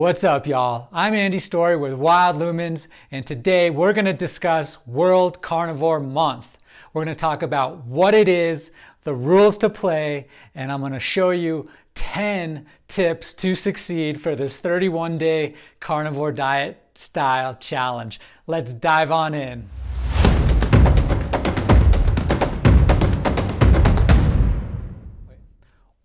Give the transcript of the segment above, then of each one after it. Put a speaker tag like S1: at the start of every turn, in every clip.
S1: What's up, y'all? I'm Andy Story with Wild Lumens, and today we're going to discuss World Carnivore Month. We're going to talk about what it is, the rules to play, and I'm going to show you 10 tips to succeed for this 31-day carnivore diet style challenge. Let's dive on in.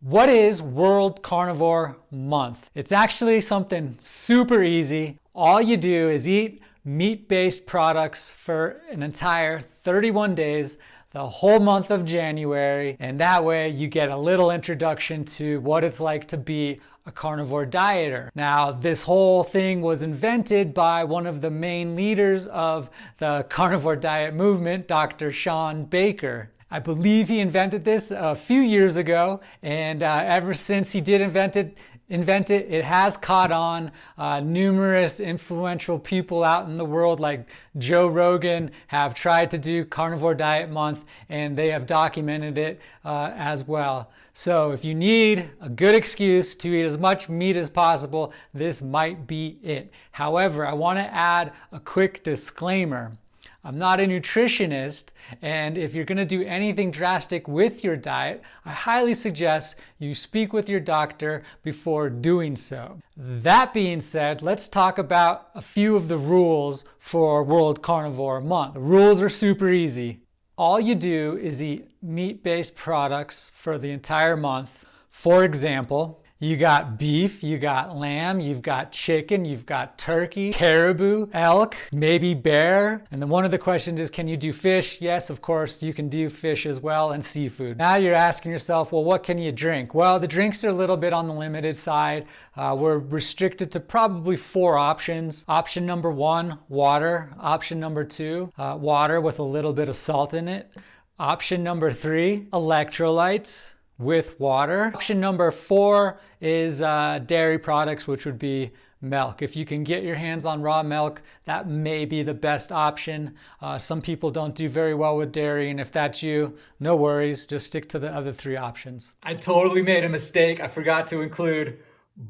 S1: What is World Carnivore Month? It's actually something super easy. All you do is eat meat-based products for an entire 31 days, the whole month of January, and that way you get a little introduction to what it's like to be a carnivore dieter. Now, this whole thing was invented by one of the main leaders of the carnivore diet movement, Dr. Shawn Baker. I believe he invented this a few years ago, and ever since he did invent it, it has caught on. Numerous influential people out in the world like Joe Rogan have tried to do Carnivore Diet Month, and they have documented it as well. So if you need a good excuse to eat as much meat as possible, this might be it. However, I want to add a quick disclaimer. I'm not a nutritionist, and if you're going to do anything drastic with your diet, I highly suggest you speak with your doctor before doing so. That being said, let's talk about a few of the rules for World Carnivore Month. The rules are super easy. All you do is eat meat-based products for the entire month. For example, you got beef, you got lamb, you've got chicken, you've got turkey, caribou, elk, maybe bear. And then one of the questions is, can you do fish? Yes, of course, you can do fish as well, and seafood. Now you're asking yourself, well, what can you drink? Well, the drinks are a little bit on the limited side. We're restricted to probably 4 options. Option number 1, water. Option number 2, water with a little bit of salt in it. Option number 3, electrolytes with water. Option number 4 is dairy products, which would be milk. If you can get your hands on raw milk, that may be the best option. Some people don't do very well with dairy, and if that's you, no worries, just stick to the other 3 options. I totally made a mistake. I forgot to include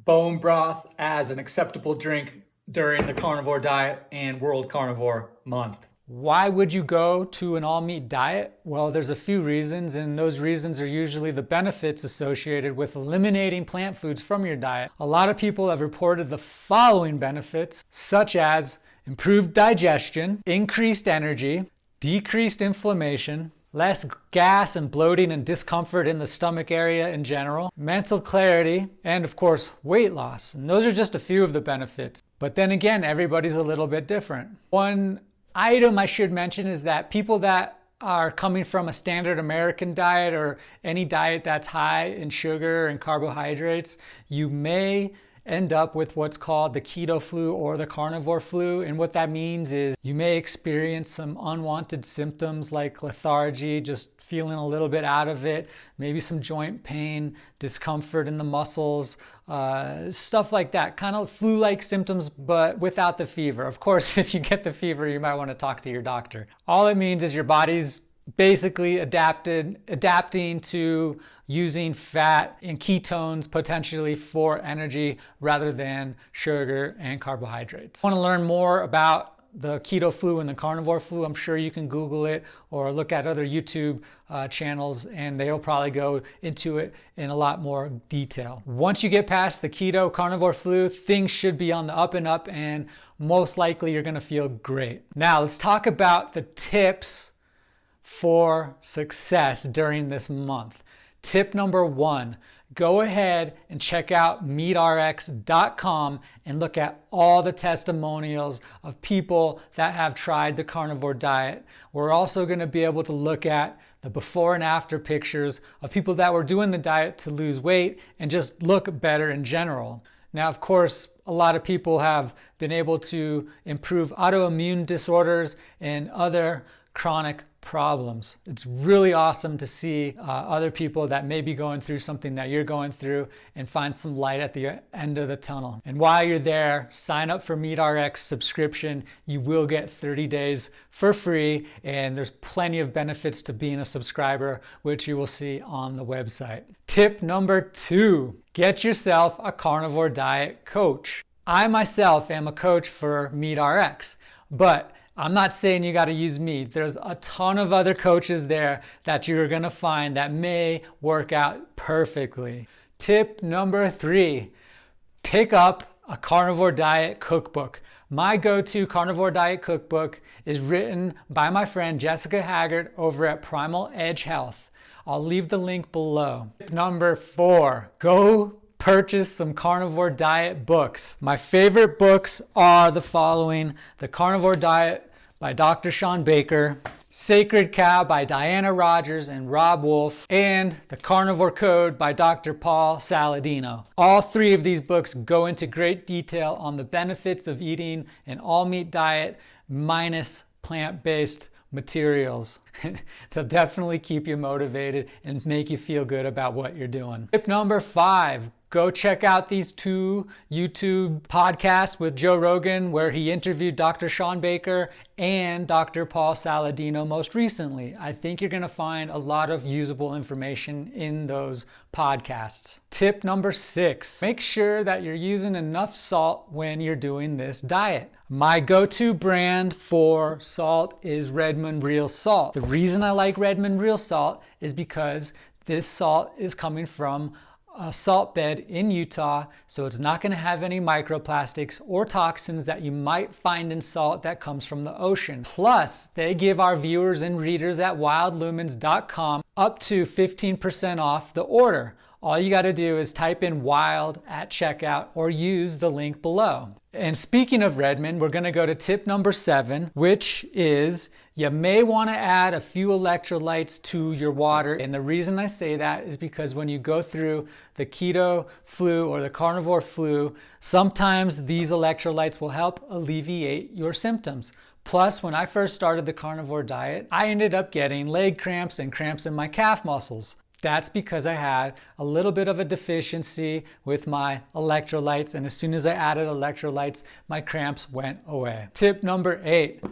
S1: bone broth as an acceptable drink during the carnivore diet and World Carnivore Month. Why would you go to an all-meat diet? Well, there's a few reasons, and those reasons are usually the benefits associated with eliminating plant foods from your diet. A lot of people have reported the following benefits, such as improved digestion, increased energy, decreased inflammation, less gas and bloating and discomfort in the stomach area in general, mental clarity, and of course, weight loss. And those are just a few of the benefits. But then again, everybody's a little bit different. One item I should mention is that people that are coming from a standard American diet or any diet that's high in sugar and carbohydrates, you may end up with what's called the keto flu or the carnivore flu. And what that means is you may experience some unwanted symptoms like lethargy, just feeling a little bit out of it, maybe some joint pain, discomfort in the muscles, stuff like that. Kind of flu-like symptoms, but without the fever. Of course, if you get the fever, you might want to talk to your doctor. All it means is your body's basically adapting to using fat and ketones potentially for energy rather than sugar and carbohydrates. Want to learn more about the keto flu and the carnivore flu? I'm sure you can Google it or look at other YouTube channels, and they'll probably go into it in a lot more detail. Once you get past the keto carnivore flu, things should be on the up and up, and most likely you're going to feel great. Now let's talk about the tips for success during this month. Tip number 1, go ahead and check out meatrx.com and look at all the testimonials of people that have tried the carnivore diet. We're also going to be able to look at the before and after pictures of people that were doing the diet to lose weight and just look better in general. Now, of course, a lot of people have been able to improve autoimmune disorders and other chronic problems. It's really awesome to see other people that may be going through something that you're going through and find some light at the end of the tunnel. And while you're there, sign up for MeatRx subscription. You will get 30 days for free, and there's plenty of benefits to being a subscriber, which you will see on the website. Tip number 2, get yourself a carnivore diet coach. I myself am a coach for MeatRx, but I'm not saying you got to use meat. There's a ton of other coaches there that you're going to find that may work out perfectly. Tip number 3, pick up a carnivore diet cookbook. My go-to carnivore diet cookbook is written by my friend Jessica Haggard over at Primal Edge Health. I'll leave the link below. Tip number 4, go purchase some carnivore diet books. My favorite books are the following: The Carnivore Diet by Dr. Shawn Baker, Sacred Cow by Diana Rogers and Rob Wolf, and The Carnivore Code by Dr. Paul Saladino. All 3 of these books go into great detail on the benefits of eating an all-meat diet minus plant-based materials. They'll definitely keep you motivated and make you feel good about what you're doing. Tip number 5, go check out these 2 YouTube podcasts with Joe Rogan where he interviewed Dr. Shawn Baker and Dr. Paul Saladino most recently. I think you're going to find a lot of usable information in those podcasts. Tip number 6, make sure that you're using enough salt when you're doing this diet. My go-to brand for salt is Redmond Real Salt. The reason I like Redmond Real Salt is because this salt is coming from a salt bed in Utah, so it's not going to have any microplastics or toxins that you might find in salt that comes from the ocean. Plus, they give our viewers and readers at wildlumens.com up to 15% off the order. All you got to do is type in WILD at checkout or use the link below. And speaking of Redmond, we're going to go to tip number 7, which is you may want to add a few electrolytes to your water. And the reason I say that is because when you go through the keto flu or the carnivore flu, sometimes these electrolytes will help alleviate your symptoms. Plus, when I first started the carnivore diet, I ended up getting leg cramps and cramps in my calf muscles. That's because I had a little bit of a deficiency with my electrolytes, and as soon as I added electrolytes, my cramps went away. Tip number 8,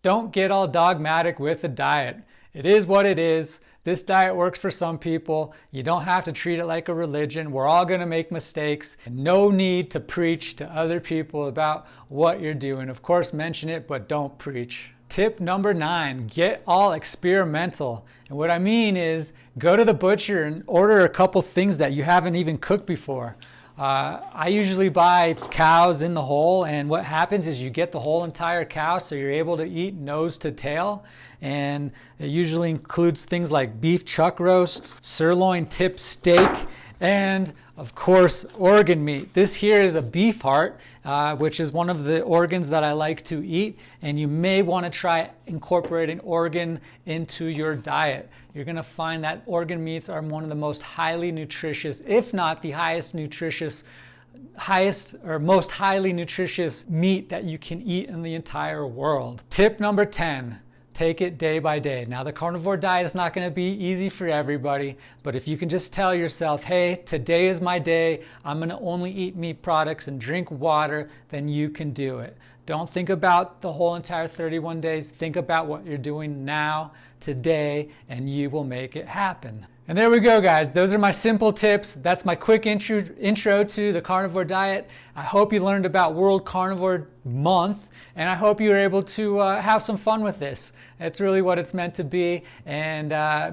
S1: don't get all dogmatic with the diet. It is what it is. This diet works for some people. You don't have to treat it like a religion. We're all going to make mistakes. And no need to preach to other people about what you're doing. Of course, mention it, but don't preach. Tip number 9, get all experimental. And what I mean is go to the butcher and order a couple things that you haven't even cooked before. I usually buy cows in the whole, and what happens is you get the whole entire cow, so you're able to eat nose to tail. And it usually includes things like beef chuck roast, sirloin tip steak, and of course organ meat. This here is a beef heart, which is one of the organs that I like to eat, and you may want to try incorporating organ into your diet. You're going to find that organ meats are one of the most highly nutritious, if not the most highly nutritious meat that you can eat in the entire world. Tip number 10, take it day by day. Now, the carnivore diet is not going to be easy for everybody, but if you can just tell yourself, hey, today is my day, I'm going to only eat meat products and drink water, then you can do it. Don't think about the whole entire 31 days. Think about what you're doing now, today, and you will make it happen. And there we go, guys. Those are my simple tips. That's my quick intro to the carnivore diet. I hope you learned about World Carnivore Month, and I hope you were able to have some fun with this. It's really what it's meant to be, and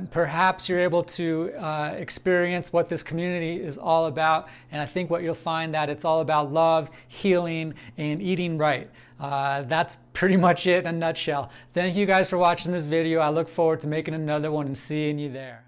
S1: perhaps you're able to experience what this community is all about. And I think what you'll find that it's all about love, healing, and eating right. That's pretty much it in a nutshell. Thank you guys for watching this video. I look forward to making another one and seeing you there.